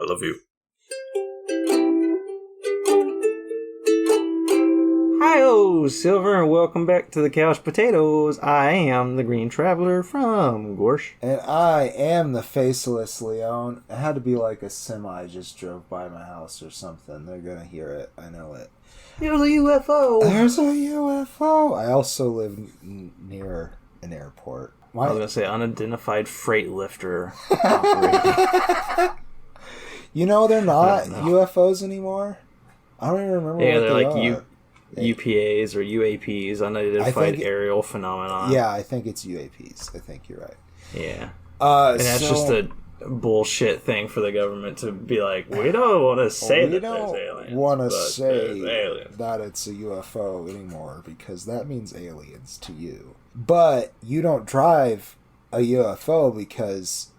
I love you. Hi-oh, Silver, and welcome back to the Couch Potatoes. I am the Green Traveler from Gorsh. And I am the Faceless Leon. It had to be like a semi just drove by my house or something. They're gonna hear it. I know it. There's a UFO. There's a UFO. I also live near an airport. I was going to say unidentified freight lifter operating. You know, they're not UFOs anymore. I don't even remember what they are. Yeah, they're like UPAs or UAPs, unidentified aerial phenomenon. Yeah, I think it's UAPs. I think you're right. Yeah. And that's just a bullshit thing for the government to be like, we don't want to say that there's aliens. We don't want to say that it's a UFO anymore because that means aliens to you. But you don't drive a UFO because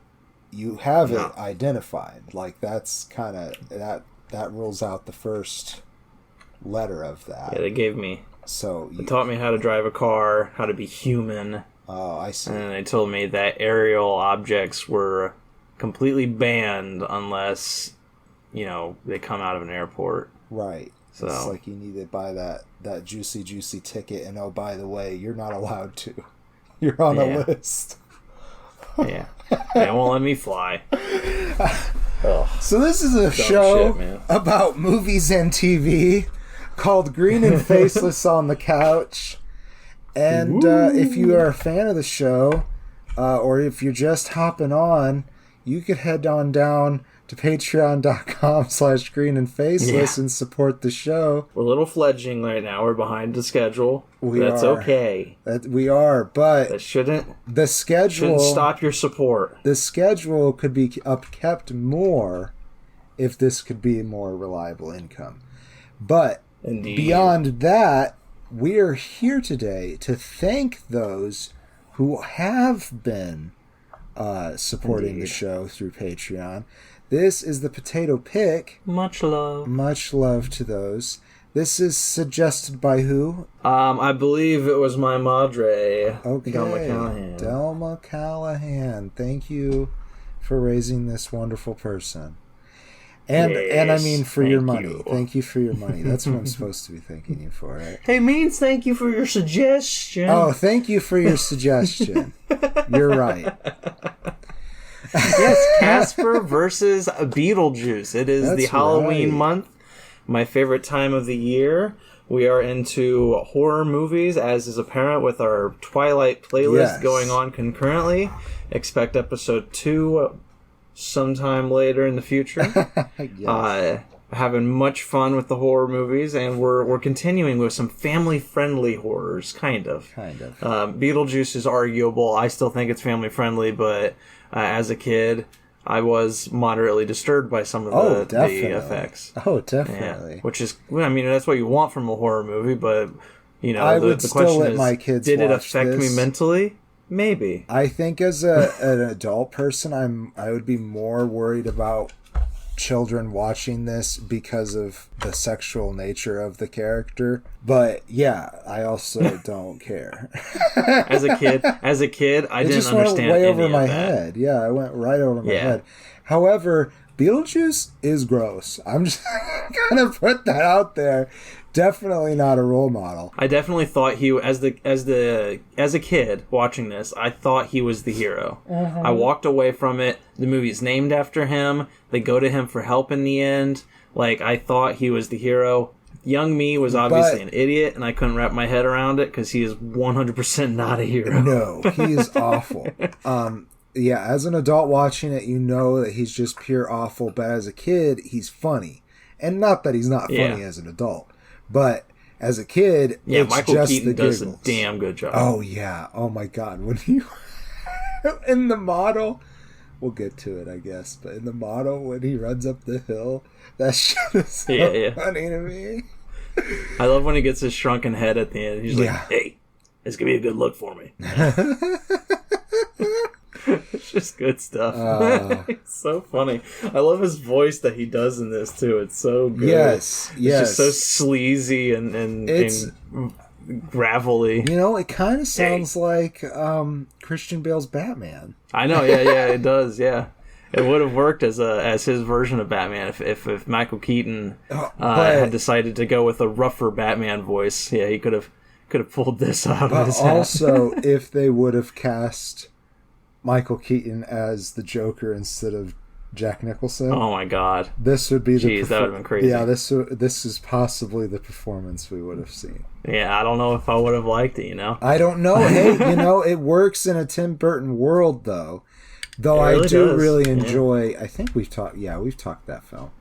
you have it identified. Like, that's kind of, that rules out the first letter of that. Yeah, they gave me. They taught me how to drive a car, how to be human. Oh, I see. And they told me that aerial objects were completely banned unless, they come out of an airport. Right. So it's like you need to buy that juicy ticket, and oh, by the way, you're not allowed to. You're on a list. Yeah. They won't let me fly. So this is a show about movies and TV called Green and Faceless on the Couch. And if you are a fan of the show, or if you're just hopping on, you could head on down to patreon.com/greenandfaceless and support the show. We're a little fledgling right now. We're behind the schedule. That's okay. We are, but that shouldn't stop your support. The schedule could be upkept more if this could be more reliable income. But beyond that, we are here today to thank those who have been supporting the show through Patreon. This is the Potato Pick. Much love. Much love to those. This is suggested by who? I believe it was my madre. Okay. Delma Callahan. Delma Callahan. Thank you for raising this wonderful person. And I mean for your money. Thank you for your money. That's what I'm supposed to be thanking you for, right? Hey, means thank you for your suggestion. Oh, thank you for your suggestion. You're right. Yes, Casper versus Beetlejuice. It is the Halloween month, my favorite time of the year. We are into horror movies, as is apparent with our Twilight playlist going on concurrently. Expect episode 2 sometime later in the future. Having much fun with the horror movies, and we're continuing with some family-friendly horrors, kind of. Beetlejuice is arguable. I still think it's family-friendly, but as a kid, I was moderately disturbed by some of the effects. Oh, definitely. Yeah. Which is, that's what you want from a horror movie, but, I would the still question let is, my kids did it watch affect me mentally? Maybe. I think as an adult person, I would be more worried about children watching this because of the sexual nature of the character. But yeah, I also don't care. As a kid, I didn't understand went way over my that. head. Yeah, I went right over my head. However, Beetlejuice is gross. I'm just gonna put that out there. Definitely not a role model. I definitely thought he, as a kid watching this, I thought he was the hero. Mm-hmm. I walked away from it. The movie's named after him. They go to him for help in the end. Like, I thought he was the hero. Young me was obviously an idiot, and I couldn't wrap my head around it because he is 100% not a hero. No, he is awful. Yeah, as an adult watching it, you know that he's just pure awful. But as a kid, he's funny, and not that he's not funny as an adult. But as a kid, it's Michael just Keaton the does giggles. a damn good job. Oh, yeah. Oh, my God. When he... in the model... We'll get to it, I guess. But in the model, when he runs up the hill, that shit is so funny to me. I love when he gets his shrunken head at the end. He's like, hey, it's going to be a good look for me. It's just good stuff. It's so funny. I love his voice that he does in this too. It's so good. Yes. It's just so sleazy and gravelly. It kind of sounds like Christian Bale's Batman. I know. Yeah, it does. Yeah. It would have worked as his version of Batman if Michael Keaton had decided to go with a rougher Batman voice. Yeah, he could have pulled this out of his hat. Also, if they would have cast Michael Keaton as the Joker instead of Jack Nicholson. Oh my God! This would be that would have been crazy. Yeah, this is possibly the performance we would have seen. Yeah, I don't know if I would have liked it. I don't know. Hey, it works in a Tim Burton world, though. Though I do really enjoy. Yeah. I think we've talked that film.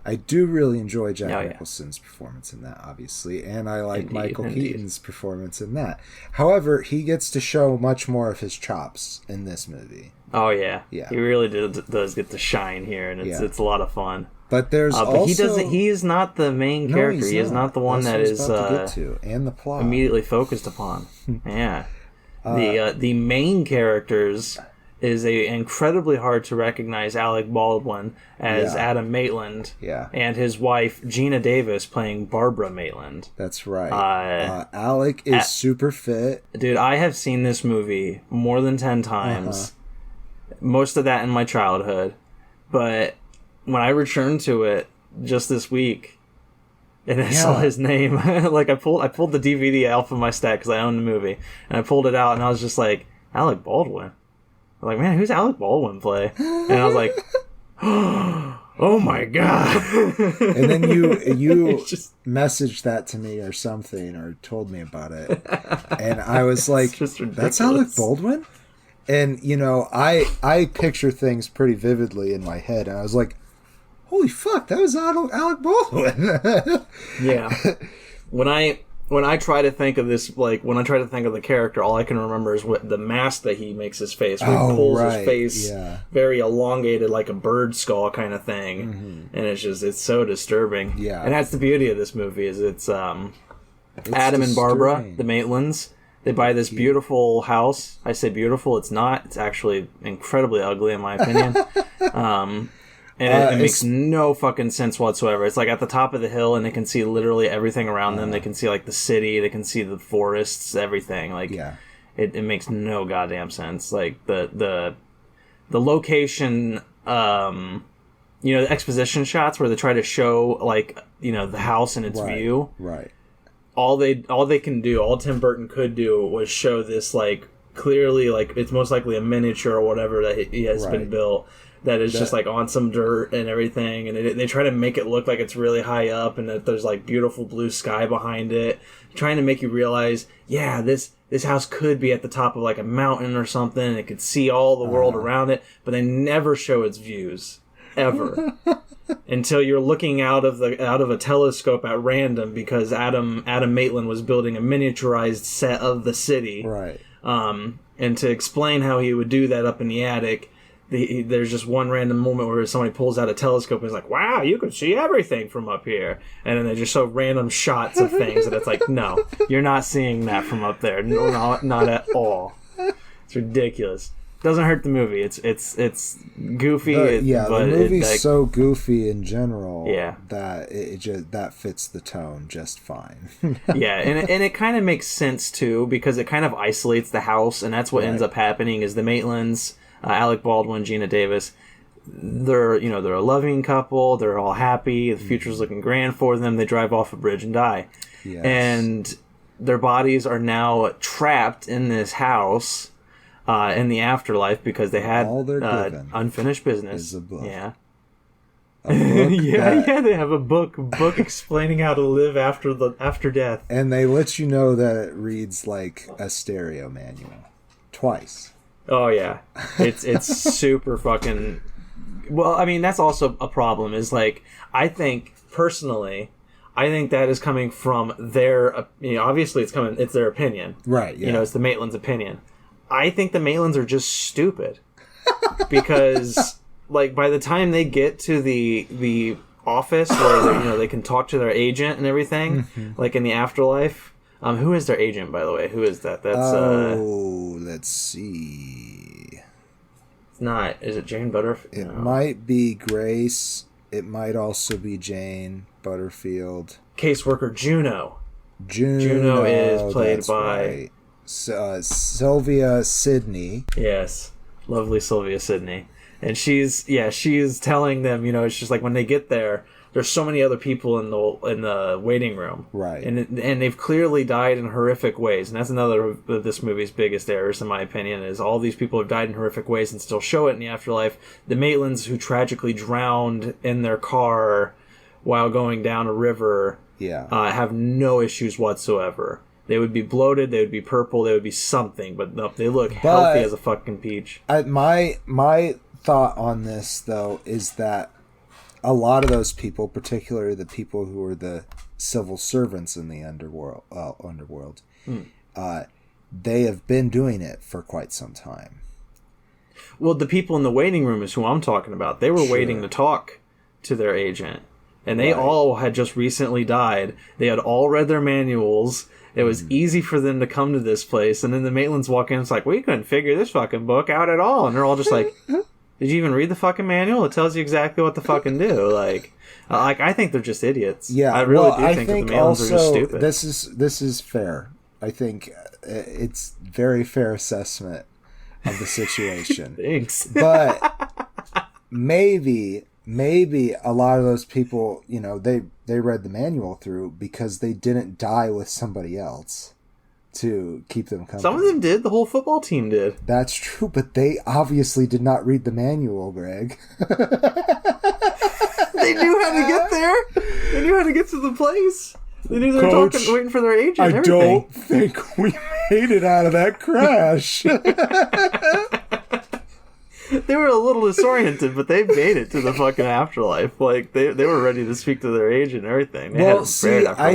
I do really enjoy Jack Nicholson's performance in that, obviously, and I like Michael Keaton's performance in that. However, he gets to show much more of his chops in this movie. Oh yeah, he really does get to shine here, and it's a lot of fun. But there's also he is not the main character. He is not the one that is and the plot immediately focused upon. Yeah, the main characters is a incredibly hard to recognize Alec Baldwin as Adam Maitland, and his wife Gina Davis playing Barbara Maitland. That's right. Alec is super fit. Dude, I have seen this movie more than 10 times. Most of that in my childhood, but when I returned to it just this week, and I saw his name, like I pulled the DVD out from my stack because I owned the movie, and I pulled it out, and I was just like, Alec Baldwin. I'm like, man, who's Alec Baldwin play? And I was like, oh my God. And then you messaged that to me or something, or told me about it, and I was like, that's Alec Baldwin? And, I picture things pretty vividly in my head, and I was like, holy fuck, that was Alec Baldwin. Yeah. When I try to think of this, like, when I try to think of the character, all I can remember is the mask that he makes his face. Where he pulls his face very elongated, like a bird skull kind of thing. Mm-hmm. And it's so disturbing. Yeah. And that's the beauty of this movie, is it's Adam and Barbara, the Maitlands. They buy this beautiful house. I say beautiful, it's not. It's actually incredibly ugly, in my opinion. And it makes no fucking sense whatsoever. It's like at the top of the hill, and they can see literally everything around them. They can see like the city, they can see the forests, everything. Like, it makes no goddamn sense. Like the location, the exposition shots where they try to show like the house and its view. Right. All they can do, all Tim Burton could do, was show this like clearly like it's most likely a miniature or whatever that he has been built. That is just like on some dirt and everything, and they try to make it look like it's really high up, and that there's like beautiful blue sky behind it, trying to make you realize, this house could be at the top of like a mountain or something, and it could see all the world around it, but they never show its views ever until you're looking out of a telescope at random because Adam Maitland was building a miniaturized set of the city, right? And to explain how he would do that up in the attic. There's just one random moment where somebody pulls out a telescope and is like, wow, you can see everything from up here. And then they just show random shots of things, and it's like, no, you're not seeing that from up there. No, not at all. It's ridiculous. Doesn't hurt the movie. It's goofy. The movie's so goofy in general that that fits the tone just fine. Yeah, and it kind of makes sense, too, because it kind of isolates the house, and that's what ends up happening is the Maitlands... Alec Baldwin, Gina Davis, they're a loving couple. They're all happy. The future's looking grand for them. They drive off a bridge and die. Yes. And their bodies are now trapped in this house in the afterlife because they had unfinished business. Is a book. Yeah. They have a book explaining how to live after death. And they let you know that it reads like a stereo manual. Twice. Oh yeah, it's super fucking. Well, I mean that's also a problem. Is like I think that is coming from their. Obviously it's their opinion, right? Yeah. It's the Maitland's opinion. I think the Maitlands are just stupid because like by the time they get to the office where they can talk to their agent and everything, like in the afterlife. Who is their agent, by the way? Who is that? That's let's see. It's not. Is it Jane Butterfield? It might be Grace. It might also be Jane Butterfield. Caseworker Juno. Juno is played by Sylvia Sidney. Yes, lovely Sylvia Sidney. And she's telling them, it's just like when they get there, there's so many other people in the waiting room, right? And they've clearly died in horrific ways, and that's another of this movie's biggest errors, in my opinion, is all these people have died in horrific ways and still show it in the afterlife. The Maitlands who tragically drowned in their car while going down a river, have no issues whatsoever. They would be bloated, they would be purple, they would be something, but no, they look healthy as a fucking peach. My thought on this though is that a lot of those people, particularly the people who are the civil servants in the underworld, they have been doing it for quite some time. Well, the people in the waiting room is who I'm talking about. They were waiting to talk to their agent, and they all had just recently died. They had all read their manuals. It was easy for them to come to this place, and then the Maitlands walk in, it's like, we couldn't figure this fucking book out at all, and they're all just like... Did you even read the fucking manual? It tells you exactly what to fucking do. Like I think they're just idiots. Yeah, I really do think that the Maitlands are just stupid. This is fair. I think it's very fair assessment of the situation. Thanks. But maybe a lot of those people, they read the manual through because they didn't die with somebody else to keep them company. Some of them did. The whole football team did. That's true, but they obviously did not read the manual, Greg. They knew how to get there. They knew how to get to the place. They knew they were waiting for their agent and everything. I don't think we made it out of that crash. They were a little disoriented, but they made it to the fucking afterlife. Like they were ready to speak to their agent and everything. They well, see, I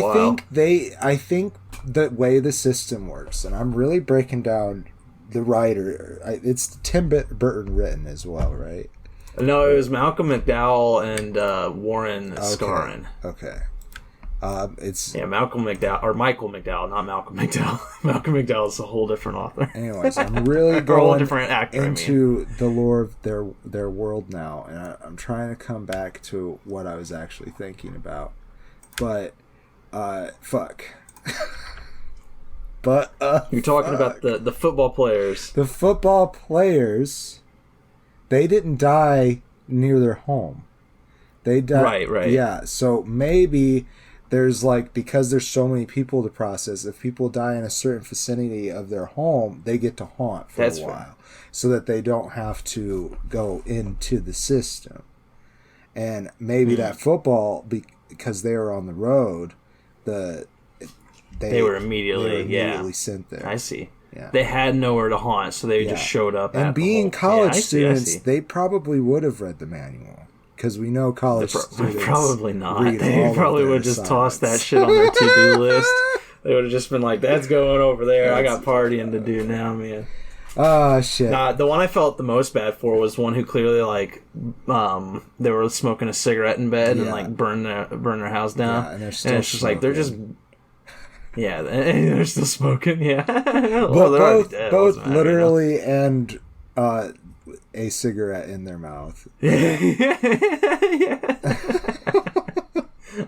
think the way the system works, and I'm really breaking down the writer. It's Tim Burton written as well, right? No, it was Malcolm McDowell and Warren Scarron. Okay. It's Malcolm McDowell or Michael McDowell, not Malcolm McDowell. Malcolm McDowell is a whole different author. Anyways, I'm really going different actor, into the lore of their world now, and I'm trying to come back to what I was actually thinking about. But fuck. But you're talking about the football players. The football players, they didn't die near their home. They died. Right. Yeah, so maybe there's because there's so many people to process, if people die in a certain vicinity of their home, they get to haunt for a while. So that they don't have to go into the system. And maybe that football, because they were on the road, they were immediately sent there. I see. Yeah. They had nowhere to haunt, so they just showed up. And being college students, they probably would have read the manual. Because we know college students probably not. They probably would have just tossed that shit on their to-do list. They would have just been like, that's going over there. I got partying to do now, man. Oh, shit. Nah, the one I felt the most bad for was one who clearly, they were smoking a cigarette in bed and, burn their house down. Yeah, and they're still it's just smoking. They're just... Yeah, they're still smoking, yeah. Both literally and... a cigarette in their mouth. Yeah.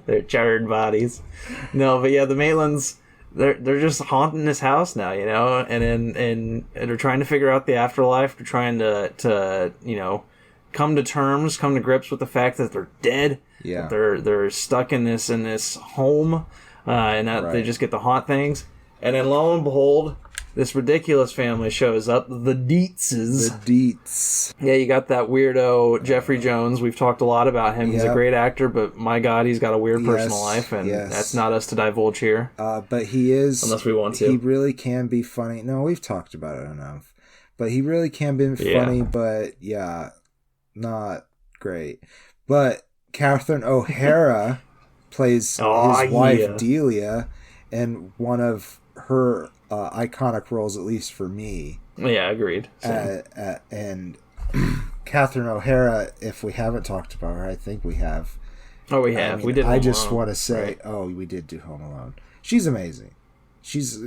They're charred bodies. No, but yeah, the Maitlands, they're just haunting this house now, and they're trying to figure out the afterlife. They're trying to come to grips with the fact that they're dead. Yeah, that they're stuck in this home, and that they just get to haunt things. And then lo and behold, this ridiculous family shows up, the Dietzes. The Dietz. Yeah, you got that weirdo Jeffrey Jones. We've talked a lot about him. He's a great actor, but my God, he's got a weird personal life, and that's not us to divulge here. But he is... Unless we want to. He really can be funny. No, we've talked about it enough. But he really can be funny, but not great. But Catherine O'Hara plays his wife, Delia, and one of her... iconic roles, at least for me. Yeah, agreed. And Catherine O'Hara, if we haven't talked about her, I think we have. Oh, we have. We did. I just want to say, we did do Home Alone. She's amazing. She's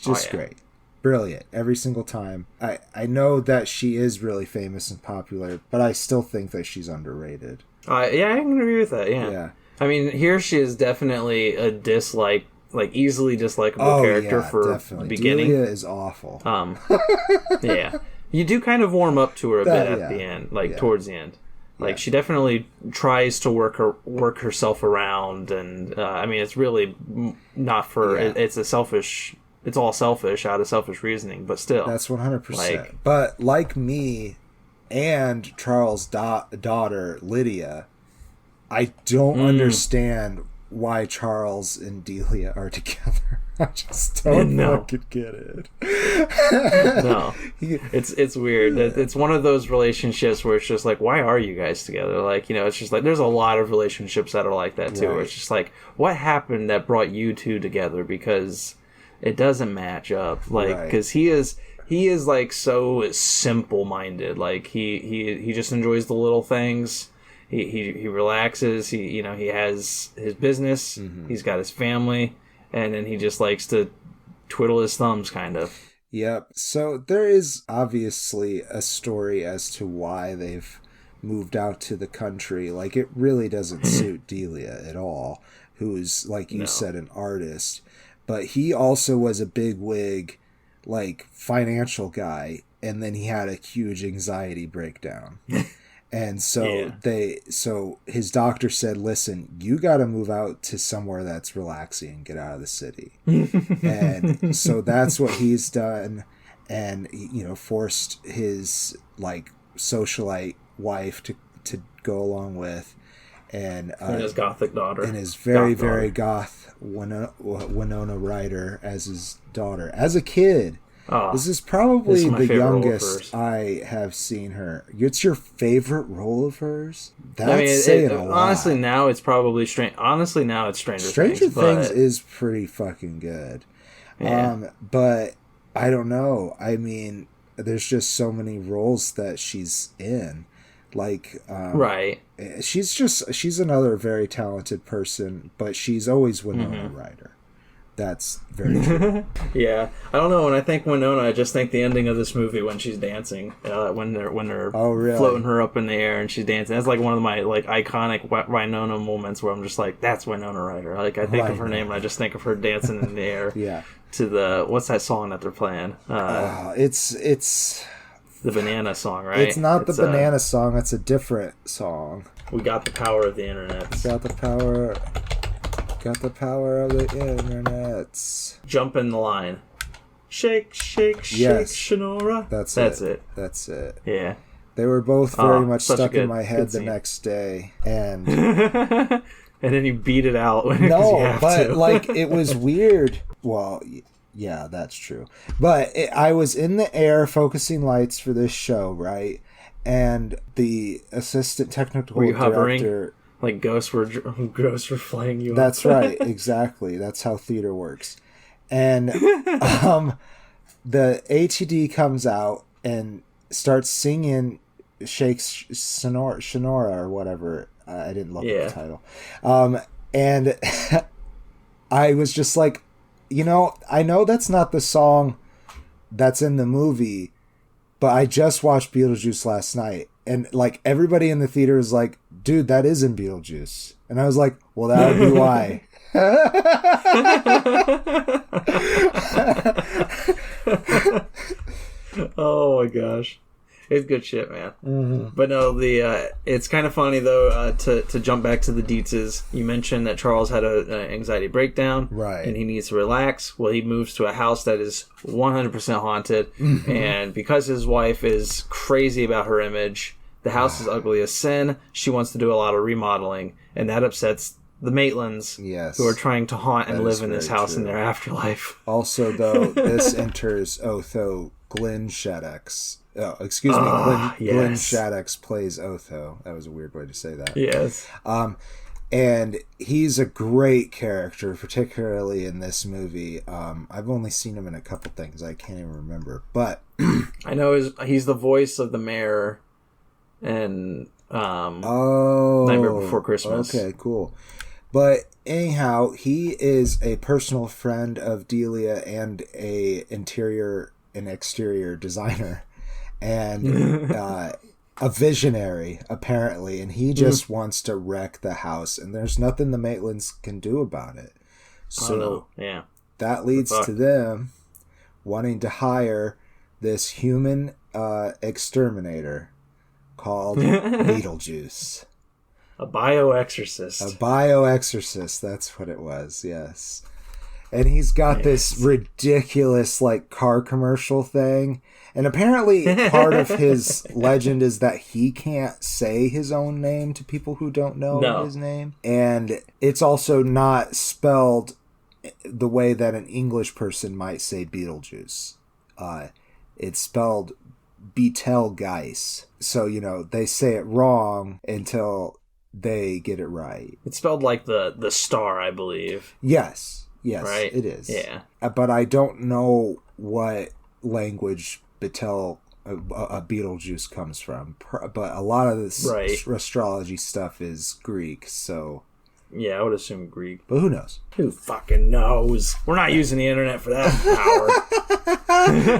just great, brilliant every single time. I know that she is really famous and popular, but I still think that she's underrated. I can agree with that. Yeah. I mean, here she is definitely a easily dislikable character for definitely. the beginning. Delia is awful. Yeah. You do kind of warm up to her a bit at the end, towards the end. Like she definitely tries to work herself around, and I mean, it's really not for it's all selfish out of selfish reasoning, but still, that's 100%. But like me and Charles' daughter Lydia, I don't understand why Charles and Delia are together. I just don't fucking get it. No, it's weird. It's one of those relationships where it's just like, why are you guys together? Like, it's just like there's a lot of relationships that are like that too. Right. Where it's just like, what happened that brought you two together? Because it doesn't match up. Like, because he is like so simple-minded. Like he just enjoys the little things. He relaxes. He has his business. Mm-hmm. He's got his family. And then he just likes to twiddle his thumbs, kind of. Yep. So there is obviously a story as to why they've moved out to the country. Like, it really doesn't suit Delia at all, who's, like you said, an artist. But he also was a bigwig, like, financial guy, and then he had a huge anxiety breakdown. And so so his doctor said, listen, you got to move out to somewhere that's relaxing and get out of the city. And so that's what he's done. And, forced his like socialite wife to go along with. And his gothic daughter. And his very goth Winona Ryder as his daughter. As a kid. Oh, this is probably the youngest I have seen her. It's your favorite role of hers? That's saying a lot. Honestly, now it's probably strange. Honestly, now it's Stranger Things. Stranger Things is pretty fucking good. Yeah. But I don't know. I mean, there's just so many roles that she's in. Like, right. She's another very talented person, but she's always Winona Ryder. That's very true. Yeah, I don't know. When I think Winona, I just think the ending of this movie when she's dancing, when they're floating her up in the air and she's dancing. That's like one of my like iconic Winona moments where I'm just like, that's Winona Ryder. Like I think of her name and I just think of her dancing in the air. Yeah. To the what's that song that they're playing? It's the banana song, right? It's not the banana song. It's a different song. We got the power of the internet. Got the power of the internet. Jump in the line. Shake, shake, shake, Shonora. That's it. Yeah. They were both very much stuck in my head the next day. And and then you beat it out. Like, it was weird. Well, yeah, that's true. But I was in the air focusing lights for this show, right? And the assistant technical director... Hovering? Like ghosts were flying you. That's right, exactly. That's how theater works. And the ATD comes out and starts singing Shakes Shonora or whatever. I didn't look at the title. And I was just like, I know that's not the song that's in the movie, but I just watched Beetlejuice last night. And, like, everybody in the theater is like, dude, that is in Beetlejuice. And I was like, well, that would be why. Oh, my gosh. It's good shit, man. Mm-hmm. But no, it's kind of funny, though, to jump back to the deets. You mentioned that Charles had an anxiety breakdown. Right. And he needs to relax. Well, he moves to a house that is 100% haunted. Mm-hmm. And because his wife is crazy about her image... The house is ugly as sin. She wants to do a lot of remodeling, and that upsets the Maitlands, who are trying to haunt and live in this house in their afterlife. Also, though, this enters Otho Glenn Shaddix. Oh, excuse me, Glenn Shaddix plays Otho. That was a weird way to say that. Yes. And he's a great character, particularly in this movie. I've only seen him in a couple things. I can't even remember, but I know he's the voice of the mayor. And Nightmare Before Christmas. Okay, cool. But anyhow, he is a personal friend of Delia and an interior and exterior designer, and a visionary apparently. And he just wants to wreck the house, and there's nothing the Maitlands can do about it. So yeah, that leads to them wanting to hire this human exterminator called Beetlejuice. A bioexorcist. A bioexorcist, that's what it was, yes. And he's got this ridiculous, like, car commercial thing. And apparently part of his legend is that he can't say his own name to people who don't know his name. And it's also not spelled the way that an English person might say Beetlejuice. It's spelled Betelgeuse. So, you know, they say it wrong until they get it right. It's spelled like the star, I believe. Yes, right? It is. Yeah. But I don't know what language Beetlejuice comes from. But a lot of this astrology stuff is Greek, so... Yeah, I would assume Greek. But who knows? Who fucking knows? We're not using the internet for that power.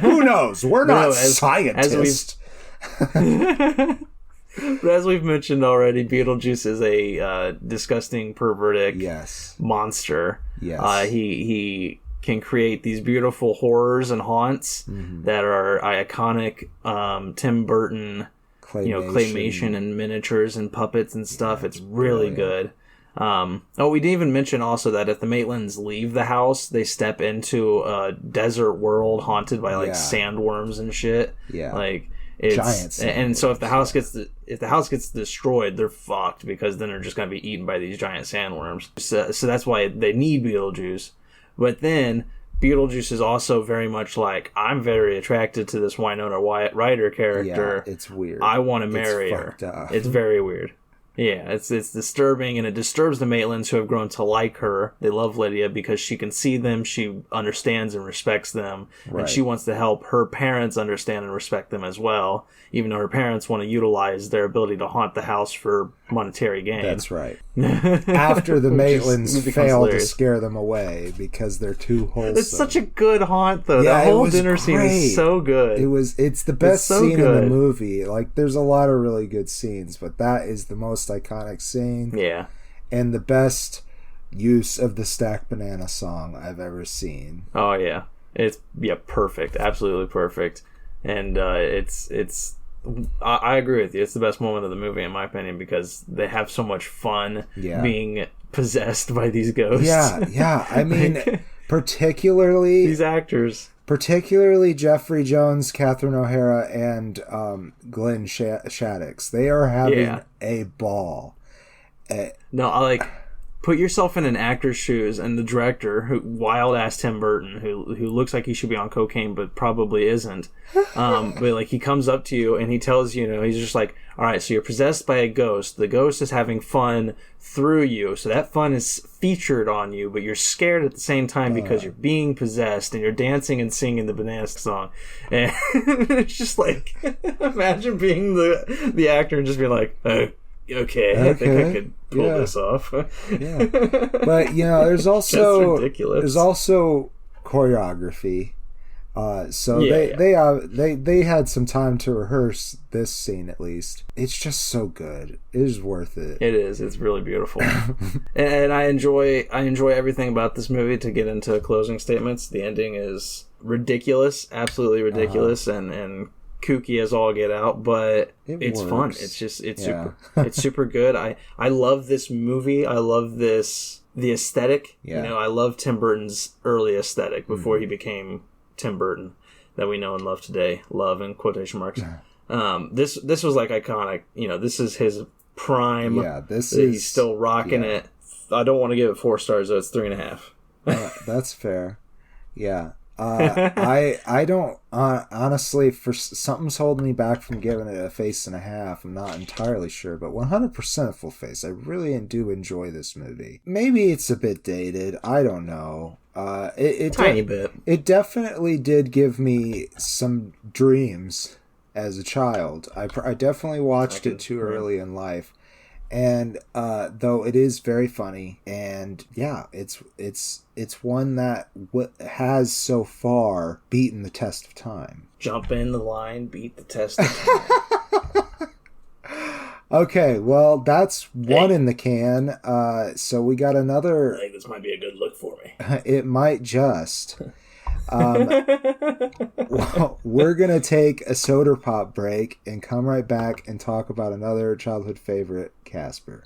Who knows? We're not scientists. But as we've mentioned already, Beetlejuice is a disgusting, pervertic monster. Yes. He can create these beautiful horrors and haunts that are iconic Tim Burton, claymation and miniatures and puppets and stuff. It's really good. We didn't even mention also that if the Maitlands leave the house, they step into a desert world haunted by sandworms and shit. Yeah, like it's giants. And so if the house gets destroyed, they're fucked because then they're just gonna be eaten by these giant sandworms. So that's why they need Beetlejuice. But then Beetlejuice is also very much like, I'm very attracted to this Winona Ryder character. Yeah, it's weird. I want to marry her. It's very weird. Yeah, it's disturbing, and it disturbs the Maitlands, who have grown to like her. They love Lydia because she can see them, she understands and respects them, and she wants to help her parents understand and respect them as well, even though her parents want to utilize their ability to haunt the house for monetary gain. That's right. After the Maitlands fail to scare them away because they're too wholesome. It's such a good haunt, though. Yeah, that whole dinner scene is so good. It's the best scene in the movie. Like, there's a lot of really good scenes, but that is the most iconic scene. Yeah. And the best use of the Stack Banana song I've ever seen. Oh, yeah. It's perfect. Absolutely perfect. And I agree with you. It's the best moment of the movie, in my opinion, because they have so much fun being possessed by these ghosts. Yeah. I mean, particularly... these actors. Particularly Jeffrey Jones, Catherine O'Hara, and Glenn Shaddix. They are having a ball. Put yourself in an actor's shoes, and the director, wild-ass Tim Burton, who looks like he should be on cocaine but probably isn't. But he comes up to you and he tells you, he's just like, all right, so you're possessed by a ghost. The ghost is having fun through you, so that fun is featured on you, but you're scared at the same time because you're being possessed and you're dancing and singing the Banana song. And it's just like, imagine being the actor and just being like, oh, okay, I think I could pull this off. Yeah, but there's also choreography. They had some time to rehearse this scene at least. It's just so good. It is worth it. It is. It's really beautiful. and I enjoy everything about this movie. To get into closing statements, the ending is ridiculous, absolutely ridiculous, and kooky as all get out, but it's fun. It's super good. I love this movie. I love the aesthetic. I love Tim Burton's early aesthetic before he became Tim Burton that we know and love today. Love in quotation marks. This was like iconic. This is his prime. Yeah, he's still rocking it. I don't want to give it 4 stars, though. It's 3.5. That's fair. Yeah. I don't honestly, for something's holding me back from giving it a face.5. I'm not entirely sure, but 100% full face. I really do enjoy this movie. Maybe it's a bit dated. I don't know. Tiny bit. It definitely did give me some dreams as a child. I definitely watched it too early in life. And though it is very funny, and it's one that has so far beaten the test of time. Jump in the line, beat the test of time. Okay, well, that's one in the can. So we got another. I think this might be a good look for me. It might just. Well, we're going to take a soda pop break and come right back and talk about another childhood favorite, Casper.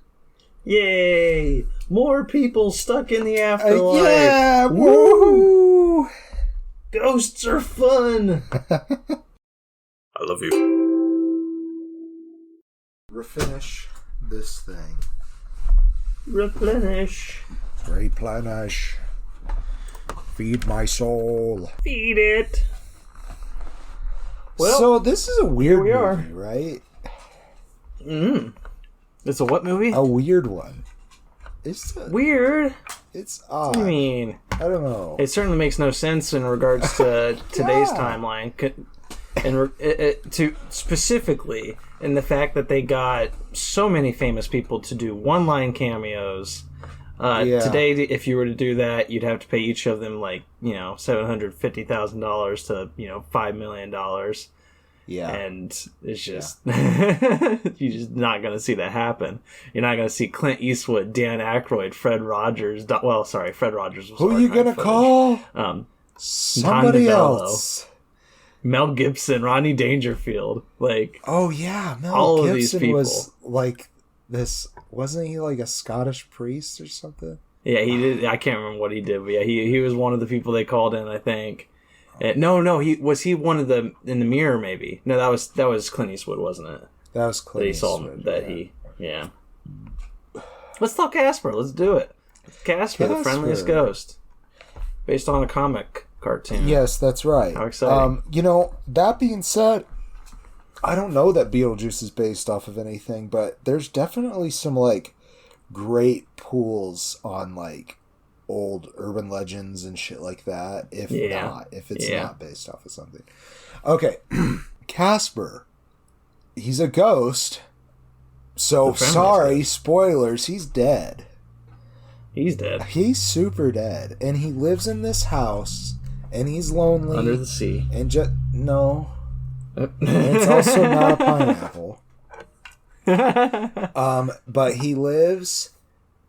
Yay! More people stuck in the afterlife. Yeah! Woo! Ghosts are fun. I love you. Refinish this thing. Replenish. Feed my soul. Feed it. Well, so this is a weird movie, right? It's a what movie? A weird one. Weird? It's odd. What do you mean? I don't know. It certainly makes no sense in regards to today's timeline. To specifically in the fact that they got so many famous people to do one-line cameos. Today, if you were to do that, you'd have to pay each of them $750,000 to $5 million. Yeah, and it's just you're just not gonna see that happen. You're not gonna see Clint Eastwood, Dan Aykroyd, Fred Rogers. Fred Rogers was. Who are you gonna call? Somebody else. Mel Gibson, Rodney Dangerfield, Mel Gibson these people. Was like this. Wasn't he like a Scottish priest or something? Yeah, he did. I can't remember what he did, but yeah, he was one of the people they called in, I think. No, he was one of the in the mirror maybe. No, that was Clint Eastwood, wasn't it? That was Clint Eastwood. Let's talk Casper. Let's do it. Casper, the friendliest ghost, based on a comic cartoon. Yes, that's right. How exciting! That being said, I don't know that Beetlejuice is based off of anything, but there's definitely some great pulls on old urban legends and shit like that. If it's not based off of something. Okay, Casper. He's a ghost. So sorry, spoilers. He's dead. He's dead. He's super dead, and he lives in this house, and he's lonely under the sea. And no. It's also not a pineapple. But he lives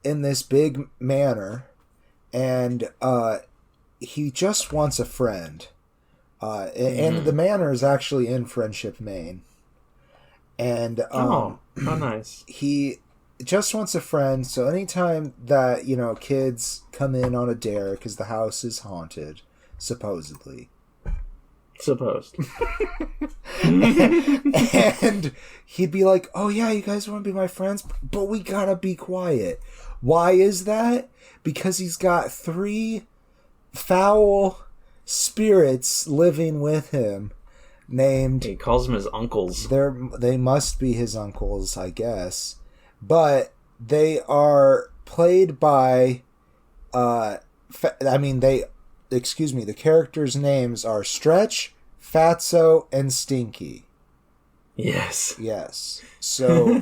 in this big manor, and he just wants a friend. And the manor is actually in Friendship, Maine. And how nice. He just wants a friend, so anytime that kids come in on a dare because the house is haunted, supposedly. And he'd be like, oh yeah, you guys want to be my friends, but we gotta be quiet. Why is that? Because he's got 3 foul spirits living with him named... He calls them his uncles. They must be his uncles, I guess. But they are played by... the characters' names are Stretch, Fatso, and Stinky. Yes. So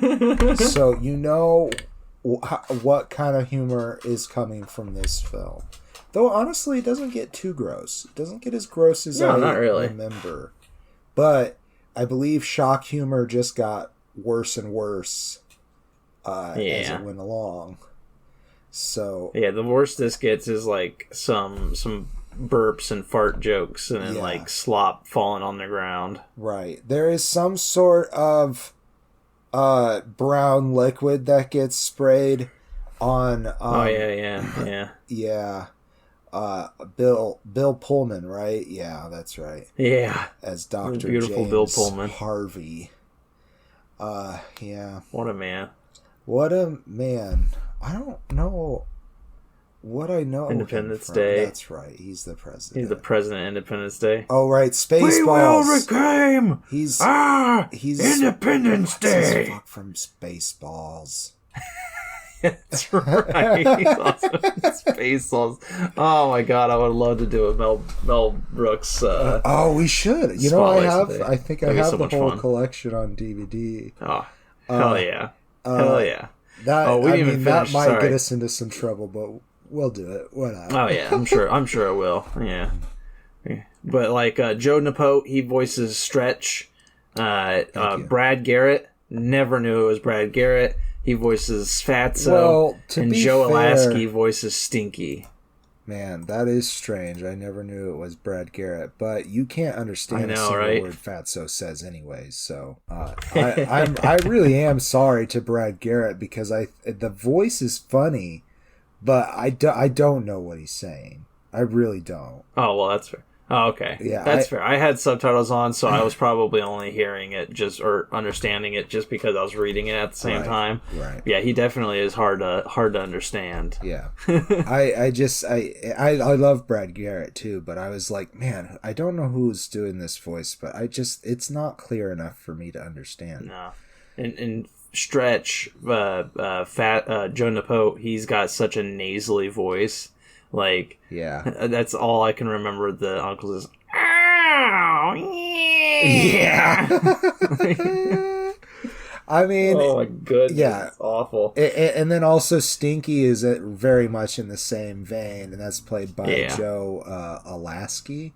what kind of humor is coming from this film. Though, honestly, it doesn't get too gross. It doesn't get as gross as not really. remember. But I believe shock humor just got worse and worse as it went along. So yeah, the worst this gets is some burps and fart jokes and then slop falling on the ground. Right. There is some sort of brown liquid that gets sprayed on yeah. Bill Pullman, right? Yeah, that's right. Yeah. As Dr. Beautiful James Bill Pullman. Harvey. Yeah. What a man. I don't know what I know. Independence Day. That's right. He's the president. He's the president of Independence Day. Oh, right. Spaceballs. We will reclaim. He's Independence Day. Fuck from Spaceballs. That's right. He's also Spaceballs. Oh my god, I would love to do a Mel Brooks. We should. I think I have so the whole fun. collection on DVD. Oh, hell yeah. Hell yeah. That might get us into some trouble, but we'll do it. Why not? Oh yeah, I'm sure it will. Yeah. But Joe Napote, he voices Stretch. Brad Garrett, never knew it was Brad Garrett. He voices Fatso. And Joe Alasky voices Stinky. Man, that is strange. I never knew it was Brad Garrett, but you can't understand a single word Fatso says anyways. So I really am sorry to Brad Garrett because the voice is funny, but I don't know what he's saying. I really don't. Oh, well, that's fair. Oh, okay. Yeah, that's fair. I had subtitles on, so I was probably only hearing it or understanding it just because I was reading it at the same time. Right. Yeah, he definitely is hard to understand. Yeah. I love Brad Garrett too, but I was like, man, I don't know who's doing this voice, but it's not clear enough for me to understand. No. And Stretch, fat Joe Napote, he's got such a nasally voice. Like, yeah, that's all I can remember. The uncle is, "Ow, yeah." I mean, oh my goodness, yeah, it's awful. And then also Stinky is very much in the same vein, and that's played by Joe Alaskey.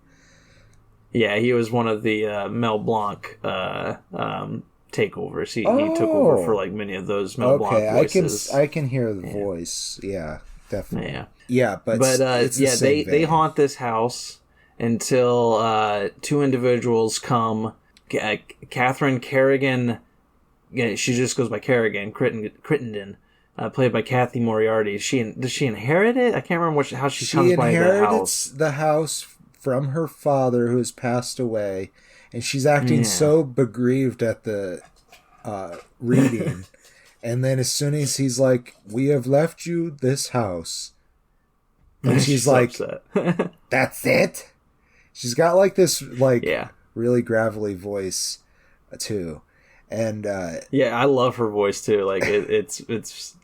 Yeah, he was one of the Mel Blanc takeovers. He took over for like many of those Mel Blanc voices. I can hear the voice. Yeah. Definitely. Yeah, but they haunt this house until two individuals come. Catherine Kerrigan, she just goes by Kerrigan, Crittenden, played by Kathy Moriarty. Does she inherit it? I can't remember how she comes by the house. She inherits the house from her father, who has passed away, and she's acting so bereaved at the reading. And then as soon as he's like, "We have left you this house," and she's like, "That's it?" She's got like this really gravelly voice too. And I love her voice too. Like it's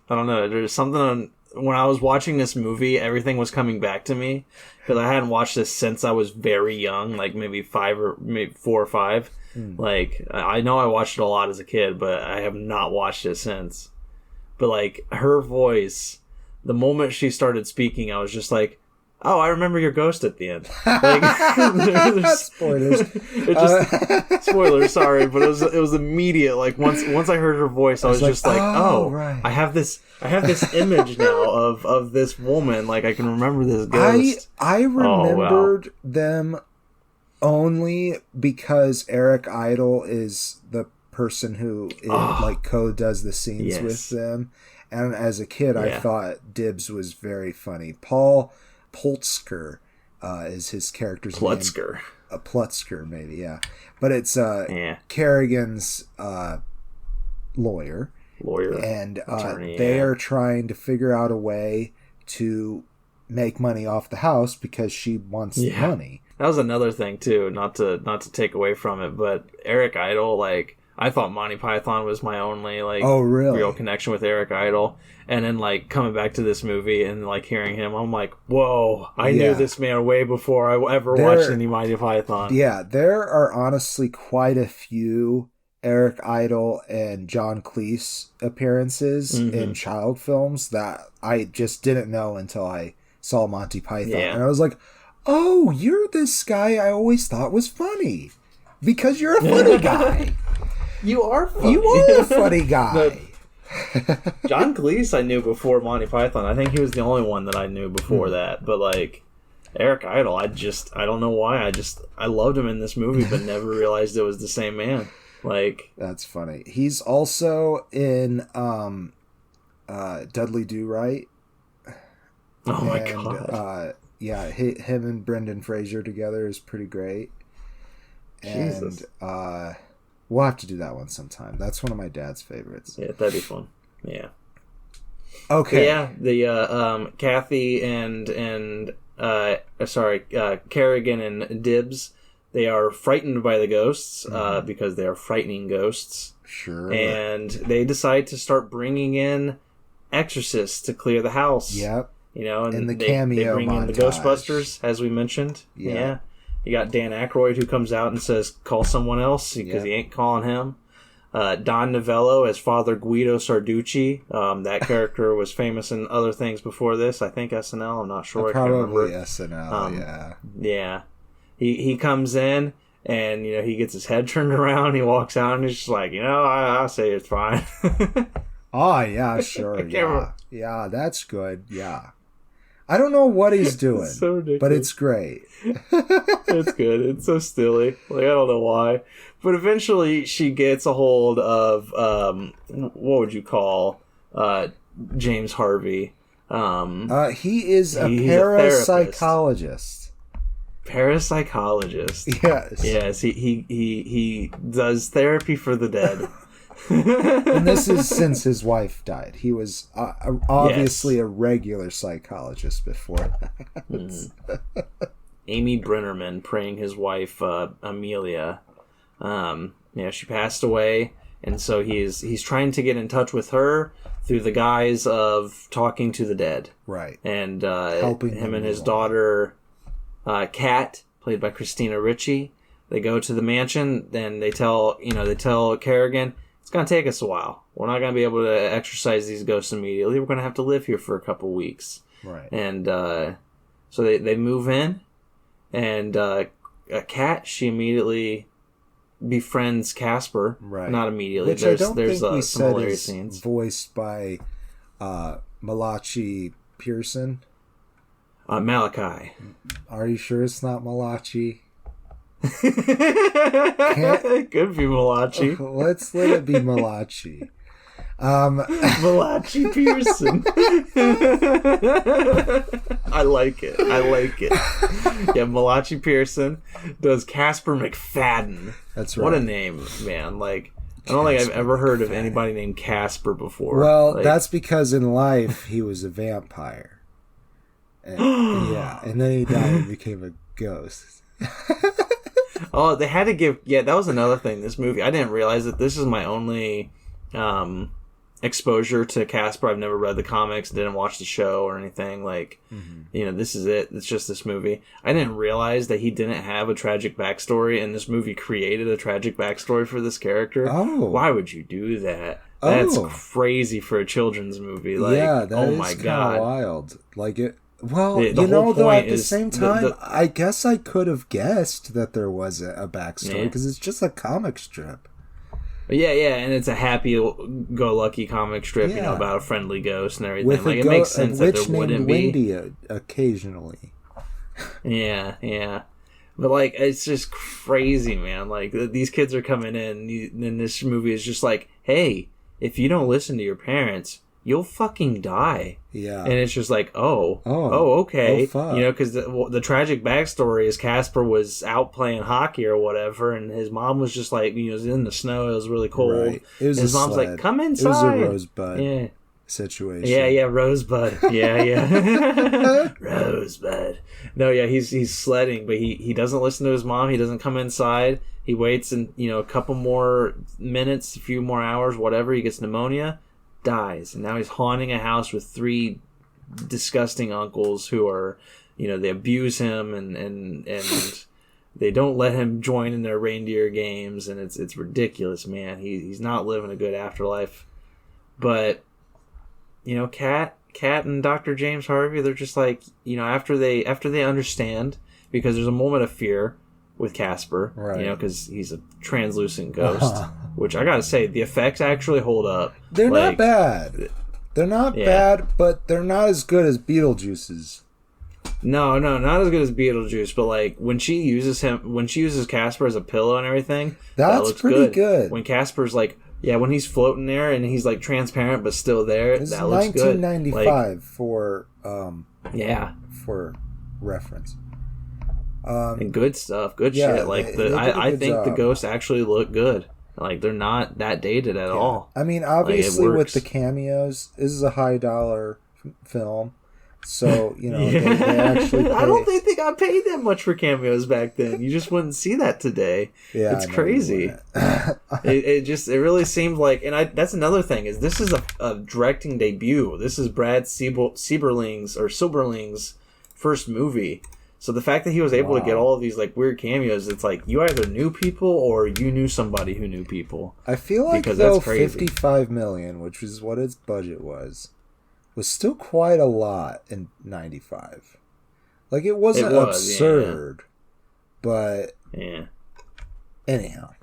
I don't know, there's something when I was watching this movie, everything was coming back to me because I hadn't watched this since I was very young, like maybe 4 or 5. Like, I know I watched it a lot as a kid, but I have not watched it since. But, like, her voice, the moment she started speaking, I was just like, oh, I remember your ghost at the end. Like, spoilers. Spoilers, sorry, but it was immediate. Like, once I heard her voice, I was just like, right. I have this image now of this woman. Like, I can remember this ghost. I remembered them only because Eric Idle is the person who co-does the scenes with them, and as a kid I thought Dibbs was very funny. Paul Poltzker is his character's name. Plutzker maybe, yeah, but it's Kerrigan's lawyer, and attorney, they are trying to figure out a way to make money off the house because she wants the money. That was another thing too, not to take away from it, but Eric Idle, like, I thought Monty Python was my only real connection with Eric Idle, and then like coming back to this movie and like hearing him, I'm like, whoa! I knew this man way before I ever watched any Monty Python. Yeah, there are honestly quite a few Eric Idle and John Cleese appearances in child films that I just didn't know until I saw Monty Python, and I was like, oh, you're this guy I always thought was funny. Because you're a funny guy. You are funny. You are a funny guy. John Cleese I knew before Monty Python. I think he was the only one that I knew before that. But, like, Eric Idle, I don't know why. I loved him in this movie, but never realized it was the same man. Like, that's funny. He's also in Dudley Do Right. Oh, my God. Yeah, him and Brendan Fraser together is pretty great. And Jesus. We'll have to do that one sometime. That's one of my dad's favorites. Yeah, that'd be fun. Yeah. Okay. But yeah, the Kathy and Kerrigan and Dibbs, they are frightened by the ghosts because they are frightening ghosts. Sure. And they decide to start bringing in exorcists to clear the house. Yep. You know, and the they cameo bring in the Ghostbusters, as we mentioned. Yeah. You got Dan Aykroyd, who comes out and says, call someone else, because he ain't calling him. Don Novello as Father Guido Sarducci. That character was famous in other things before this. I think SNL. I'm not sure. Probably SNL, yeah. Yeah. He comes in, and, you know, he gets his head turned around. He walks out, and he's just like, you know, I'll say it's fine. Oh, yeah, sure. Yeah, that's good. Yeah. I don't know what he's doing, It's so ridiculous. but it's great. It's good. It's so silly. Like, I don't know why. But eventually she gets a hold of, what would you call, James Harvey. He is a parapsychologist. Parapsychologist. Yes. Yes, he does therapy for the dead. And this is since his wife died. He was obviously a regular psychologist before that. Amy Brennerman playing his wife, Amelia. She passed away, and so he's trying to get in touch with her through the guise of talking to the dead. Right. And helping him and his daughter, Kat, played by Christina Ricci, they go to the mansion. Then they tell Kerrigan, it's going to take us a while. We're not going to be able to exorcise these ghosts immediately. We're going to have to live here for a couple weeks. Right. And so they move in, and Kat, she immediately befriends Casper. Right. Not immediately. Which I don't think we some said hilarious is scenes. voiced by Malachi Pearson. Malachi. Are you sure it's not Malachi? It could be Malachi. Let's let it be Malachi. Malachi Pearson. I like it. Yeah, Malachi Pearson does Casper McFadden. That's right. What a name, man. Like, I don't think I've ever heard of anybody named Casper before. Well, like, that's because in life he was a vampire. And, and then he died and became a ghost. Oh, they had to give... Yeah, that was another thing, this movie. I didn't realize that this is my only exposure to Casper. I've never read the comics, didn't watch the show or anything. Like, this is it. It's just this movie. I didn't realize that he didn't have a tragic backstory, and this movie created a tragic backstory for this character. Oh. Why would you do that? That's crazy for a children's movie. Like, yeah, that oh is my kind God. of wild. Like it... Well, The whole though, at point the is same time, I guess I could have guessed that there was a backstory because it's just a comic strip. Yeah, and it's a happy-go-lucky comic strip, about a friendly ghost and everything. With like, it makes sense that there wouldn't be. Wendy occasionally. Yeah. But, like, it's just crazy, man. Like, these kids are coming in, and this movie is just like, hey, if you don't listen to your parents, you'll fucking die. Yeah. And it's just like, okay. Fuck. Because the tragic backstory is Casper was out playing hockey or whatever, and his mom was just like, it was in the snow, it was really cold. Right. It was his mom's like, come inside. It was a Rosebud situation. Yeah, Rosebud. Yeah. Rosebud. No, yeah, he's sledding, but he doesn't listen to his mom. He doesn't come inside. He waits and a couple more minutes, a few more hours, whatever. He gets pneumonia. Dies, and now he's haunting a house with 3 disgusting uncles who are, they abuse him and they don't let him join in their reindeer games, and it's ridiculous, man. He's not living a good afterlife. But Kat and Dr. James Harvey, they're just like, after they understand, because there's a moment of fear with Casper, right? Because he's a translucent ghost, which I gotta say, the effects actually hold up. They're not bad. They're not bad, but they're not as good as Beetlejuice's. No, not as good as Beetlejuice, but like when she uses Casper as a pillow and everything, that looks pretty good. When Casper's like, when he's floating there and he's like transparent but still there, this that is looks good. 1995 for reference. And good stuff, good shit. Like I think the ghosts actually look good. Like they're not that dated at all. I mean, obviously with the cameos, this is a high dollar film, so they actually. I don't think they got paid that much for cameos back then. You just wouldn't see that today. Yeah, it's crazy. it really seemed like, and that's another thing is this is a directing debut. This is Brad Silberling's first movie. So the fact that he was able to get all of these like weird cameos, it's like you either knew people or you knew somebody who knew people. I feel like though $55 million, which is what its budget was still quite a lot in '95. Like it wasn't absurd, but anyhow,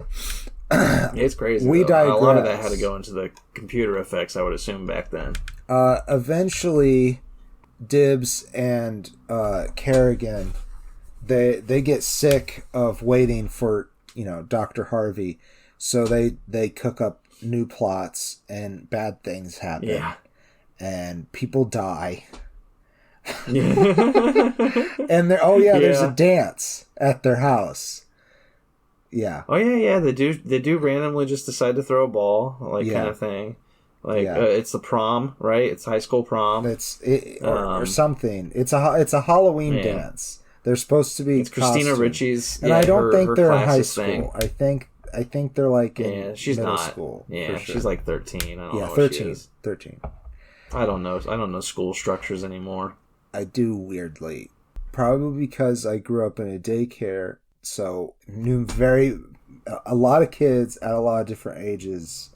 it's crazy. We digress. A lot of that had to go into the computer effects, I would assume back then. Eventually, Dibs and Kerrigan, they get sick of waiting for, Dr. Harvey, so they cook up new plots and bad things happen. Yeah. And people die. Yeah. And there's a dance at their house. Yeah. Oh yeah. They do randomly just decide to throw a ball, kind of thing. It's the prom, right? It's high school prom. Or something. It's a Halloween dance. They're supposed to be. It's Christina Ricci's, and I don't think they're in high thing. school. I think they're like in she's middle not. school. Yeah, sure. She's like 13. I don't know. 13. 13. I don't know school structures anymore. I do weirdly, probably because I grew up in a daycare, so knew a lot of kids at a lot of different ages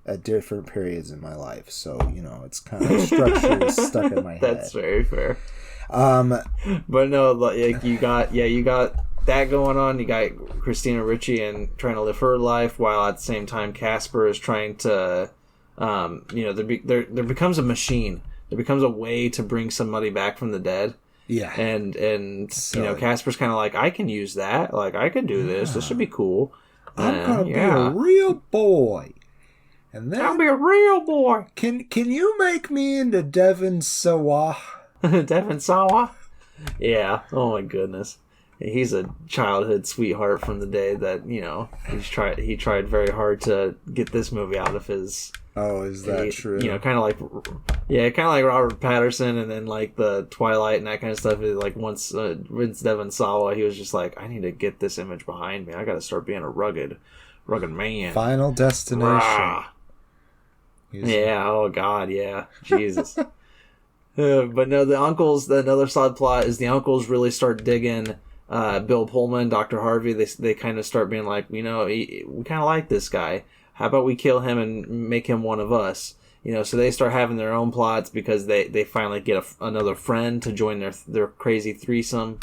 at different periods in my life. So it's kind of structure stuck in my head. That's very fair. But no, you got that going on. You got Christina Ricci and trying to live her life, while at the same time Casper is trying to, there becomes a machine. There becomes a way to bring somebody back from the dead. Yeah. And Casper's kind of like, I can use that. Like, I can do this. This should be cool. I'm gonna be a real boy. And then I'll be a real boy. Can you make me into Devon Sawa? Devon Sawa? Yeah. Oh my goodness. He's a childhood sweetheart from the day that, he tried very hard to get this movie out of his. Oh, is that true? Kind of like Robert Patterson, and then like the Twilight and that kind of stuff. Once Vince Devon Sawa, he was just like, I need to get this image behind me. I got to start being a rugged man. Final Destination. Rah. Yeah. Oh God. Yeah. Jesus. But no, the uncles. Another side plot is the uncles really start digging Bill Pullman, Dr. Harvey. They kind of start being like, we kind of like this guy. How about we kill him and make him one of us? So they start having their own plots because they finally get another friend to join their crazy threesome.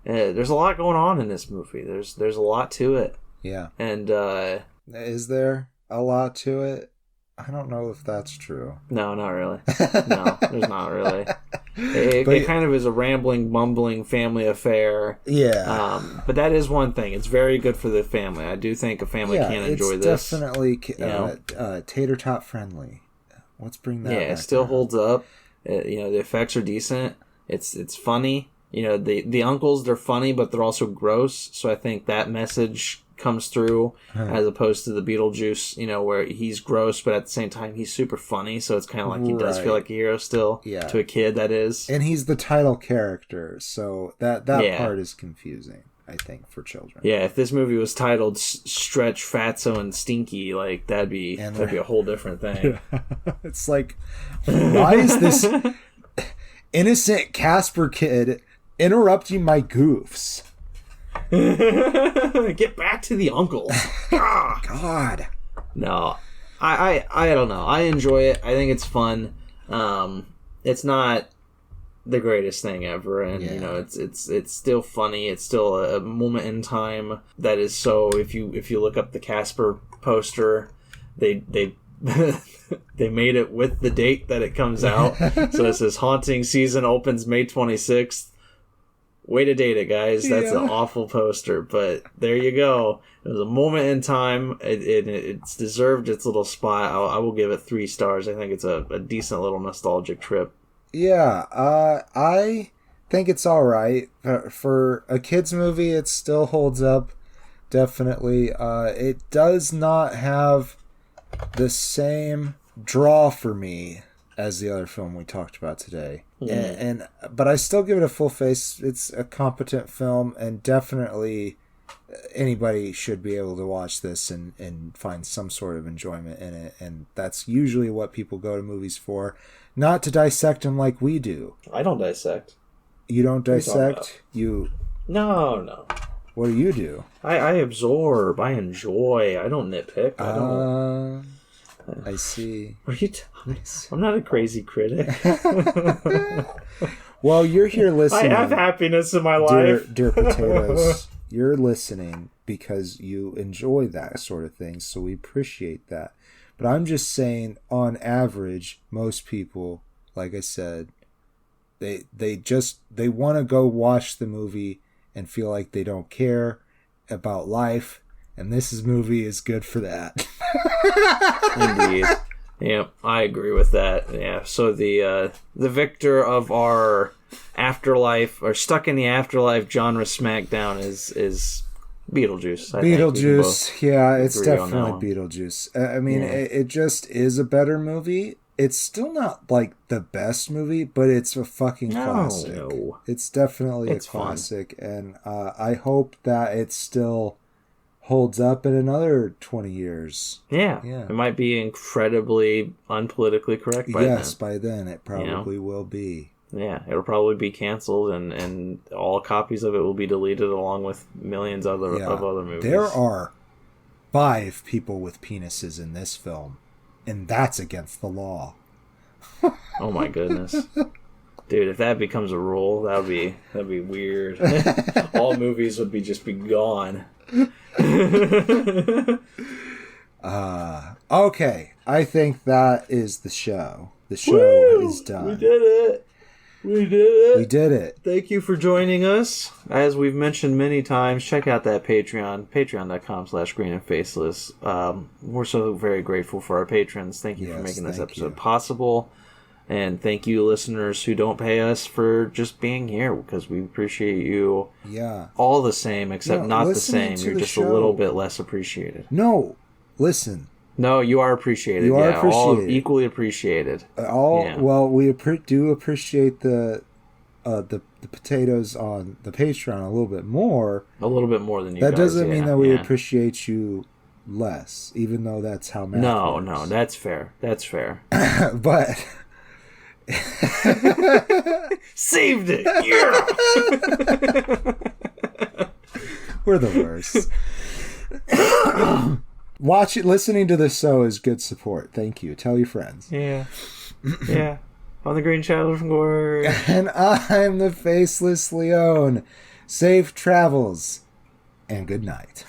There's a lot going on in this movie. There's a lot to it. Yeah. And is there a lot to it? I don't know if that's true. No, not really. No, there's not really. It kind of is a rambling, mumbling family affair. Yeah. But that is one thing. It's very good for the family. I do think a family can enjoy this. It's definitely tater tot friendly. Let's bring that back. Yeah, it still holds up. The effects are decent. It's funny. The uncles, they're funny, but they're also gross. So I think that message comes through as opposed to the Beetlejuice, where he's gross, but at the same time he's super funny. So it's kind of like he does feel like a hero still to a kid. That is, and he's the title character, so that part is confusing, I think, for children. Yeah, if this movie was titled Stretch, Fatso, and Stinky, that'd be a whole different thing. It's like, why is this innocent Casper kid interrupting my goofs? Get back to the uncles. God. No, I don't know. I enjoy it. I think it's fun. It's not the greatest thing ever, and it's still funny. It's still a moment in time that is so. If you look up the Casper poster, they they made it with the date that it comes out. So it says Haunting Season opens May 26th. Way to date it, guys. That's an awful poster, but there you go. It was a moment in time. It's deserved its little spot. I will give it 3 stars. I think it's a decent little nostalgic trip. Yeah, I think it's all right. For a kid's movie, it still holds up, definitely. It does not have the same draw for me as the other film we talked about today. Yeah. But I still give it a full face. It's a competent film, and definitely anybody should be able to watch this and find some sort of enjoyment in it. And that's usually what people go to movies for, not to dissect them like we do. I don't dissect. You don't dissect? No. What do you do? I absorb. I enjoy. I don't nitpick. I don't. I see. I'm not a crazy critic. Well, you're here listening. I have happiness in my life. Dear Potatoes, you're listening because you enjoy that sort of thing, so we appreciate that. But I'm just saying, on average, most people, like I said, They want to go watch the movie and feel like they don't care about life, and this movie is good for that. Indeed. Yeah, I agree with that. Yeah, so the victor of our afterlife, or stuck in the afterlife genre smackdown is Beetlejuice. Beetlejuice, yeah, it's definitely Beetlejuice. I mean, it just is a better movie. It's still not like the best movie, but it's a fucking classic. No. It's definitely a classic, fun. And I hope that it still holds up in another 20 years. Yeah. It might be incredibly unpolitically correct by then. Yes, by then it probably will be. Yeah, it'll probably be canceled, and all copies of it will be deleted along with millions of other movies. There are 5 people with penises in this film, and that's against the law. Oh my goodness. Dude, if that becomes a rule, that'd be weird. All movies would just be gone. Okay, I think that is the show. The show is done. We did it. We did it. Thank you for joining us. As we've mentioned many times, check out that Patreon, patreon.com/greenandfaceless. We're so very grateful for our patrons. Thank you for making this episode possible. And thank you, listeners who don't pay us, for just being here, because we appreciate you all the same, except not the same. You're just a little bit less appreciated. No, listen. No, you are appreciated. You are appreciated. All equally appreciated. Well, we do appreciate the potatoes on the Patreon a little bit more. A little bit more than you that guys. That doesn't mean that we appreciate you less, even though that's how math works. No, that's fair. That's fair. But... Saved it! Yeah! We're the worst. Listening to this show is good support. Thank you. Tell your friends. Yeah. On the Green Shadow from Gore. And I'm the Faceless Leon. Safe travels and good night.